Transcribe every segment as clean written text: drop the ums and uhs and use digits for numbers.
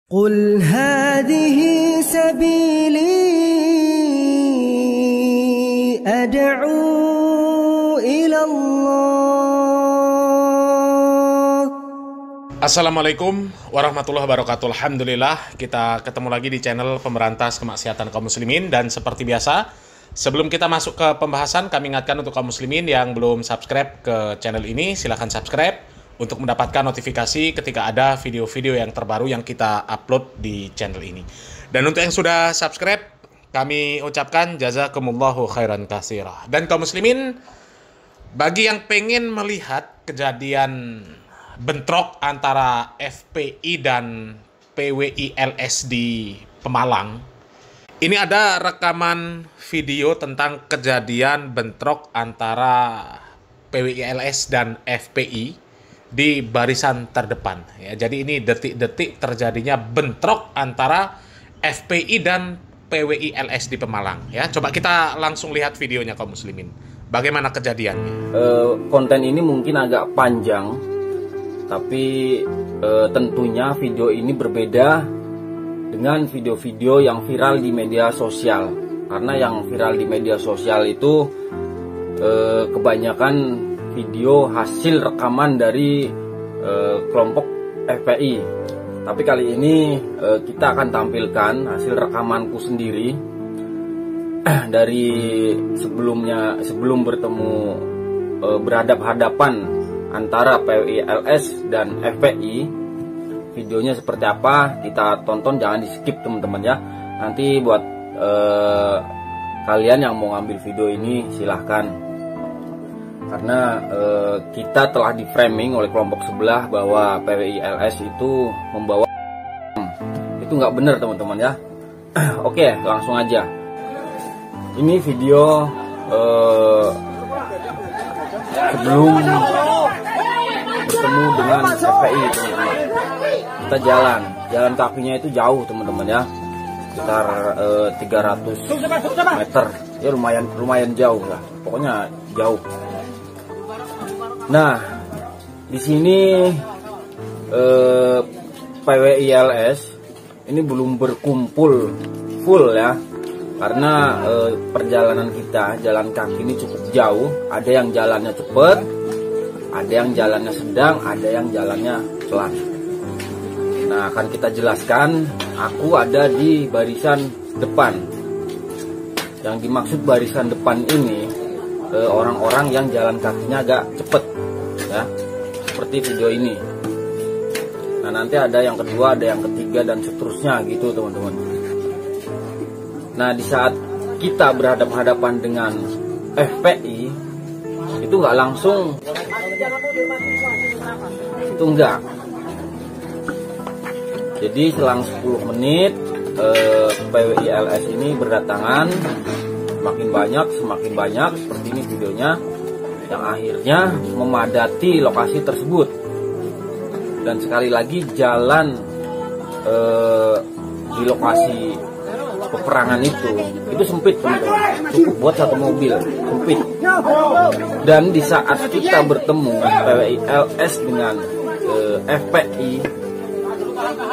قل هذه سبيلي أدعو إلى الله. Assalamualaikum warahmatullahi wabarakatuh. Alhamdulillah, kita ketemu lagi di channel Pemberantas Kemaksiatan Kaum Muslimin. Dan seperti biasa, sebelum kita masuk ke pembahasan, kami ingatkan untuk kaum muslimin yang belum subscribe ke channel ini, silahkan subscribe untuk mendapatkan notifikasi ketika ada video-video yang terbaru yang kita upload di channel ini. Dan untuk yang sudah subscribe, kami ucapkan jazakumullahu khairan katsira. Dan kaum muslimin, bagi yang pengen melihat kejadian bentrok antara FPI dan PWILS di Pemalang, ini ada rekaman video tentang kejadian bentrok antara PWILS dan FPI di barisan terdepan. Ya, jadi ini detik-detik terjadinya bentrok antara FPI dan PWILS di Pemalang. Ya, coba kita langsung lihat videonya kaum muslimin. Bagaimana kejadiannya? Konten ini mungkin agak panjang, tapi tentunya video ini berbeda dengan video-video yang viral di media sosial. Karena yang viral di media sosial itu kebanyakan video hasil rekaman dari kelompok FPI. Tapi kali ini kita akan tampilkan hasil rekamanku sendiri dari sebelum bertemu berhadap-hadapan antara PWILS dan FPI. Videonya seperti apa kita tonton, jangan di skip teman-teman ya. Nanti buat kalian yang mau ngambil video ini silahkan, karena kita telah di framing oleh kelompok sebelah bahwa PWILS itu membawa itu nggak benar teman-teman ya. Oke, langsung aja. Ini video sebelum bertemu dengan FPI teman-teman. Kita jalan kakinya itu jauh teman-teman ya, sekitar 300 meter ya, lumayan jauh lah, pokoknya jauh. Nah, di sini PWILS ini belum berkumpul full ya, karena perjalanan kita jalan kaki ini cukup jauh. Ada yang jalannya cepet, ada yang jalannya sedang, ada yang jalannya pelan. Nah, akan kita jelaskan. Aku ada di barisan depan. Yang dimaksud barisan depan ini orang-orang yang jalan kakinya agak cepet ya, seperti video ini. Nah, nanti ada yang kedua, ada yang ketiga, dan seterusnya gitu teman-teman. Nah, di saat kita berhadapan-hadapan dengan FPI itu nggak langsung, itu enggak. Jadi selang 10 menit PWILS ini berdatangan, semakin banyak seperti ini videonya, yang akhirnya memadati lokasi tersebut. Dan sekali lagi jalan di lokasi peperangan itu sempit teman-teman, cukup buat satu mobil, sempit. Dan di saat kita bertemu PWILS dengan FPI,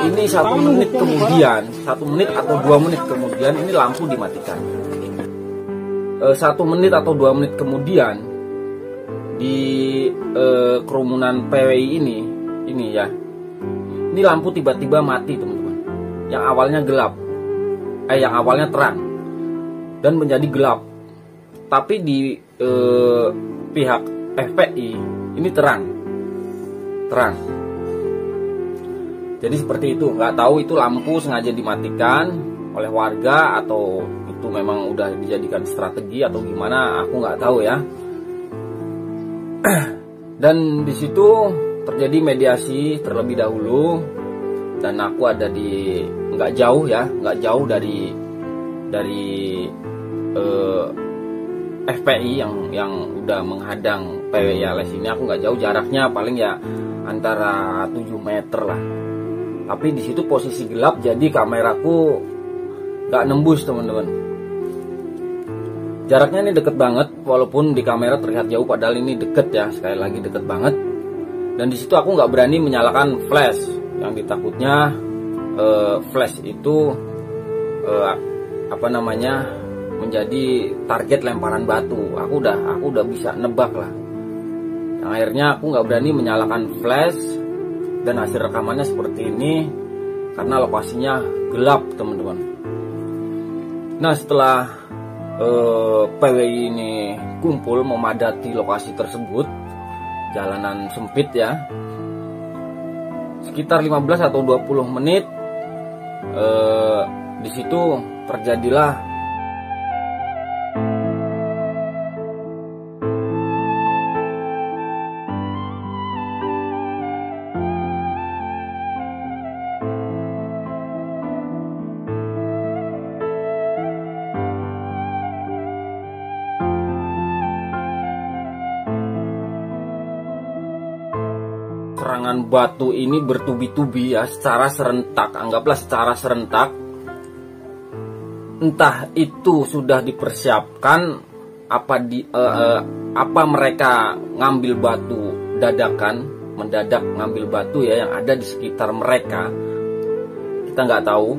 ini 1 menit kemudian, 1 menit atau 2 menit kemudian ini lampu dimatikan. 1 menit atau 2 menit kemudian di kerumunan PWI ini ya, ini lampu tiba-tiba mati teman-teman. Yang awalnya gelap, yang awalnya terang dan menjadi gelap. Tapi di pihak FPI ini terang. Jadi seperti itu. Nggak tahu itu lampu sengaja dimatikan oleh warga atau itu memang udah dijadikan strategi atau gimana, aku nggak tahu ya. Dan di situ terjadi mediasi terlebih dahulu, dan aku ada di nggak jauh dari FPI yang udah menghadang PWILS ini. Aku nggak jauh, jaraknya paling ya antara 7 meter lah. Tapi di situ posisi gelap, jadi kameraku nggak nembus teman-teman. Jaraknya ini deket banget, walaupun di kamera terlihat jauh, padahal ini deket ya, sekali lagi deket banget. Dan di situ aku nggak berani menyalakan flash, yang ditakutnya flash itu menjadi target lemparan batu. Aku udah bisa nebak lah. Yang akhirnya aku nggak berani menyalakan flash dan hasil rekamannya seperti ini karena lokasinya gelap, teman-teman. Nah, setelah PWI ini kumpul memadati lokasi tersebut, jalanan sempit ya, sekitar 15 atau 20 menit di situ terjadilah serangan batu ini bertubi-tubi ya, secara serentak. Anggaplah secara serentak. Entah itu sudah dipersiapkan apa mereka ngambil batu dadakan, mendadak ngambil batu ya yang ada di sekitar mereka. Kita nggak tahu.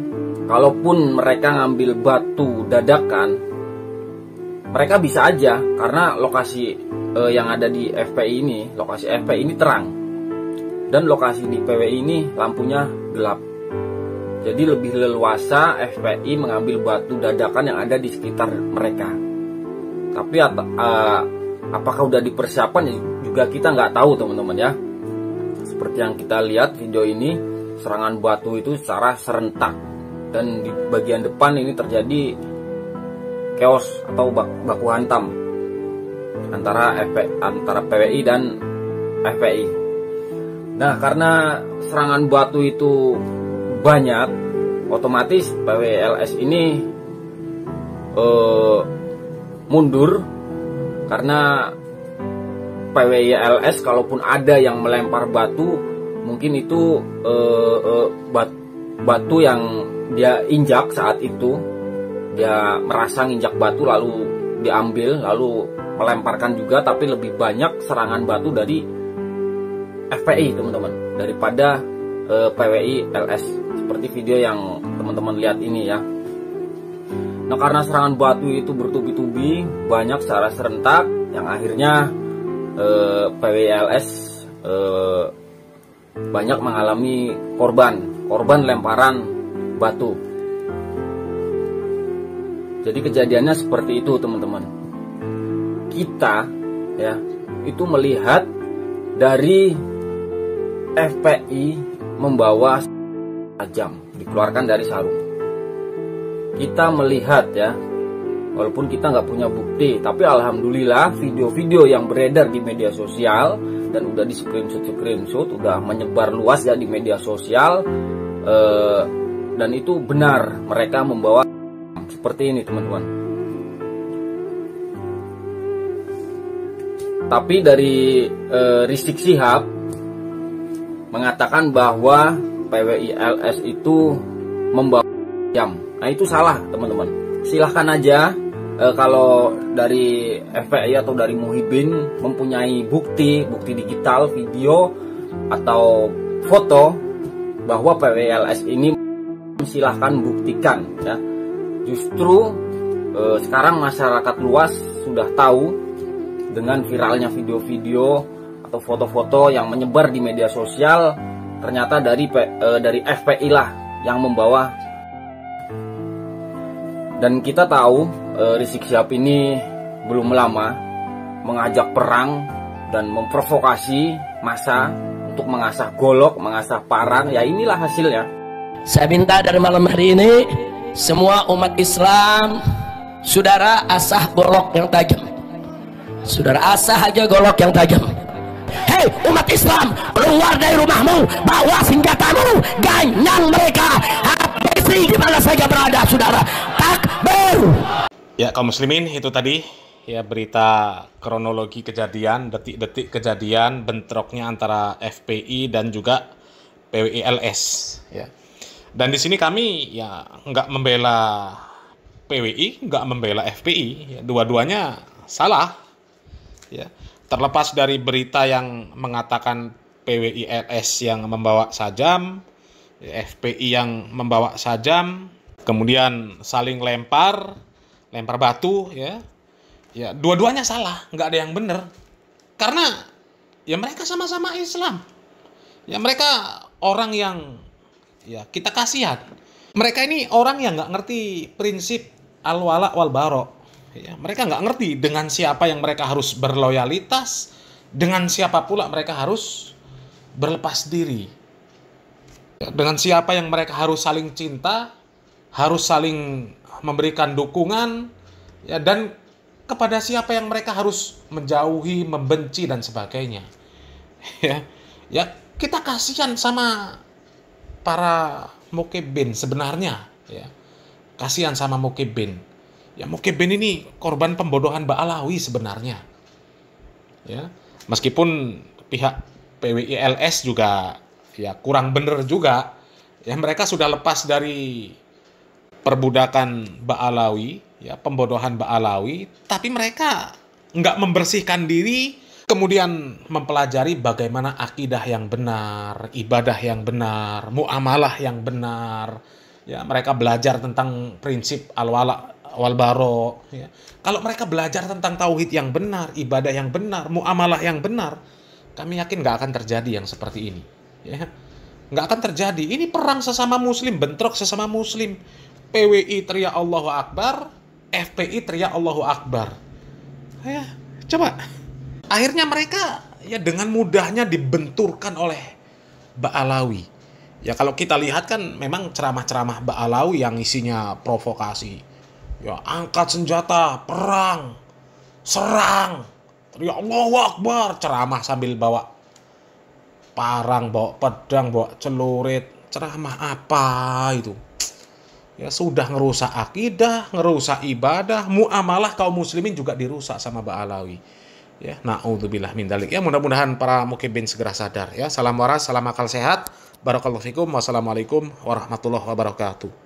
Kalaupun mereka ngambil batu dadakan, mereka bisa aja, karena lokasi yang ada di FPI ini, lokasi FPI ini terang. Dan lokasi di PWI ini lampunya gelap. Jadi lebih leluasa FPI mengambil batu dadakan yang ada di sekitar mereka. Tapi apakah udah dipersiapkan juga kita nggak tahu, teman-teman ya. Seperti yang kita lihat video ini, serangan batu itu secara serentak. Dan di bagian depan ini terjadi chaos atau baku hantam antara PWI dan FPI. Nah, karena serangan batu itu banyak, otomatis PWLS ini mundur, karena PWLS kalaupun ada yang melempar batu, mungkin itu batu yang dia injak saat itu, dia merasa nginjak batu lalu diambil, lalu melemparkan juga, tapi lebih banyak serangan batu dari FPI, teman-teman, daripada PWI LS, seperti video yang teman-teman lihat ini ya. Nah, karena serangan batu itu bertubi-tubi banyak secara serentak, yang akhirnya PWI LS banyak mengalami korban lemparan batu. Jadi kejadiannya seperti itu, teman-teman. Kita ya itu melihat dari FPI membawa tajam dikeluarkan dari sarung. Kita melihat ya, walaupun kita nggak punya bukti, tapi alhamdulillah video-video yang beredar di media sosial dan udah di screenshot udah menyebar luas ya di media sosial, dan itu benar mereka membawa seperti ini, teman-teman. Tapi dari Rizik Syihab mengatakan bahwa PWI LS itu membawa jam. Nah, itu salah, teman-teman. Silahkan aja kalau dari FPI atau dari Muhibin mempunyai bukti digital, video atau foto bahwa PWI LS ini, silahkan buktikan ya. Justru sekarang masyarakat luas sudah tahu dengan viralnya video-video atau foto-foto yang menyebar di media sosial, ternyata dari FPI lah yang membawa. Dan kita tahu Rizik Syihab ini belum lama mengajak perang dan memprovokasi massa untuk mengasah golok, mengasah parang. Ya, inilah hasilnya. Saya minta dari malam hari ini semua umat Islam, saudara asah golok yang tajam. Saudara asah aja golok yang tajam. Hei umat Islam, keluar dari rumahmu, bawa senjatamu, ganyang mereka, habisi di mana saja berada, saudara. Takbir. Ya, kaum muslimin, itu tadi ya berita kronologi kejadian, detik-detik kejadian bentroknya antara FPI dan juga PWI LS ya. Dan di sini kami ya nggak membela PWI, nggak membela FPI, ya, dua-duanya salah ya. Terlepas dari berita yang mengatakan PWI LS yang membawa sajam, FPI yang membawa sajam, kemudian saling lempar batu, ya. Ya, dua-duanya salah, nggak ada yang benar. Karena ya mereka sama-sama Islam. Ya mereka orang yang ya kita kasihan. Mereka ini orang yang nggak ngerti prinsip al-wala wal bara. Ya, mereka nggak ngerti dengan siapa yang mereka harus berloyalitas, dengan siapa pula mereka harus berlepas diri. Ya, dengan siapa yang mereka harus saling cinta, harus saling memberikan dukungan, ya, dan kepada siapa yang mereka harus menjauhi, membenci dan sebagainya. Ya, kita kasihan sama para mukibin sebenarnya, ya. Kasihan sama mukibin. Ya, mukibin ini korban pembodohan Ba'alawi sebenarnya. Ya, meskipun pihak PWILS juga ya kurang bener juga. Ya, mereka sudah lepas dari perbudakan Ba'alawi, ya, pembodohan Ba'alawi, tapi mereka nggak membersihkan diri, kemudian mempelajari bagaimana akidah yang benar, ibadah yang benar, muamalah yang benar. Ya, mereka belajar tentang prinsip al-wala wal bara. Ya. Kalau mereka belajar tentang tauhid yang benar, ibadah yang benar, muamalah yang benar, kami yakin nggak akan terjadi yang seperti ini. Ya. Nggak akan terjadi. Ini perang sesama muslim, bentrok sesama muslim. PWI teriak Allahu Akbar, FPI teriak Allahu Akbar. Ya, coba. Akhirnya mereka ya dengan mudahnya dibenturkan oleh Ba'alawi. Ya kalau kita lihat kan memang ceramah-ceramah Ba'alawi yang isinya provokasi. Ya angkat senjata, perang, serang, teriak Allahu Akbar, ceramah sambil bawa parang, bawa pedang, bawa celurit. Ceramah apa itu? Ya sudah ngerusak akidah, ngerusak ibadah, muamalah kaum muslimin juga dirusak sama Ba'alawi. Ya, naudzubillah min dzalik. Ya, mudah-mudahan para mukibin segera sadar ya. Salam waras, salam akal sehat. Barakallahu fikum. Wassalamualaikum warahmatullahi wabarakatuh.